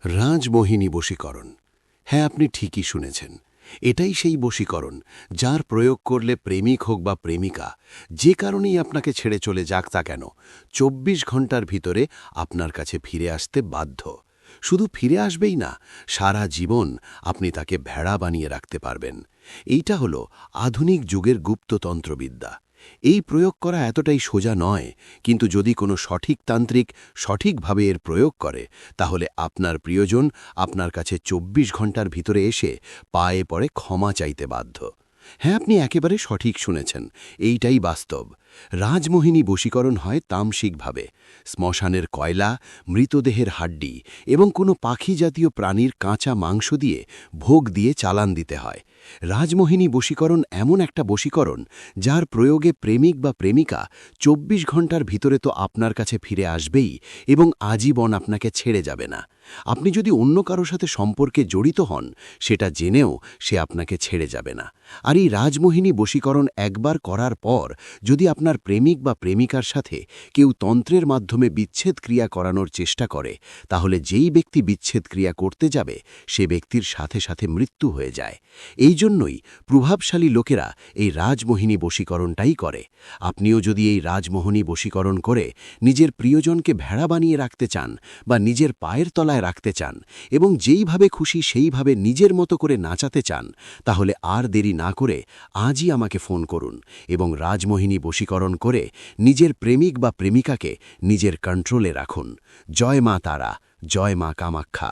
রাজমোহিনী বশীকরণ। হ্যাঁ, আপনি ঠিকই শুনেছেন। এটাই সেই বশীকরণ যার প্রয়োগ করলে প্রেমিক হোক বা প্রেমিকা, যে কারণেই আপনাকে ছেড়ে চলে যাক তা কেন, ২৪ ঘণ্টার ভিতরে আপনার কাছে ফিরে আসতে বাধ্য। শুধু ফিরে আসবেই না, সারা জীবন আপনি তাকে ভেড়া বানিয়ে রাখতে পারবেন। এইটা হলো আধুনিক যুগের গুপ্ততন্ত্রবিদ্যা। এই প্রয়োগ করা এতটাই সোজা নয়, কিন্তু যদি কোনো সঠিক তান্ত্রিক সঠিকভাবে এর প্রয়োগ করে, তাহলে আপনার প্রিয়জন আপনার কাছে ২৪ ঘণ্টার ভিতরে এসে পায়ে পড়ে ক্ষমা চাইতে বাধ্য। হ্যাঁ, আপনি একেবারে সঠিক শুনেছেন, এইটাই বাস্তব। রাজমোহিনী বশীকরণ হয় তামসিকভাবে। শ্মশানের কয়লা, মৃতদেহের হাড্ডি এবং কোনো পাখি জাতীয় প্রাণীর কাঁচা মাংস দিয়ে ভোগ দিয়ে চালান দিতে হয়। রাজমোহিনী বশীকরণ এমন একটা বশীকরণ যার প্রয়োগে প্রেমিক বা প্রেমিকা ২৪ ঘণ্টার ভিতরে তো আপনার কাছে ফিরে আসবেই এবং আজীবন আপনাকে ছেড়ে যাবে না। আপনি যদি অন্য কারো সাথে সম্পর্কে জড়িত হন, সেটা জেনেও সে আপনাকে ছেড়ে যাবে না। আর এই রাজমোহিনী বশীকরণ একবার করার পর যদি আপনার প্রেমিক বা প্রেমিকার সাথে কেউ তন্ত্রের মাধ্যমে বিচ্ছেদ ক্রিয়া করানোর চেষ্টা করে, তাহলে যেই ব্যক্তি বিচ্ছেদ ক্রিয়া করতে যাবে সে ব্যক্তির সাথে সাথে মৃত্যু হয়ে যায়। এই জন্যই প্রভাবশালী লোকেরা এই রাজমোহিনী বশীকরণটাই করে। আপনিও যদি এই রাজমোহিনী বশীকরণ করে নিজের প্রিয়জনকে ভেড়া বানিয়ে রাখতে চান বা নিজের পায়ের তলায় রাখতে চান এবং যেইভাবে খুশি সেইভাবে নিজের মতো করে নাচাতে চান, তাহলে আর দেরি না করে আজই আমাকে ফোন করুন এবং রাজমোহিনী বশীকরণ করে নিজের প্রেমিক বা প্রেমিকাকে নিজের কন্ট্রোলে রাখুন। জয় মা তারা, জয় মা কামাখ্যা।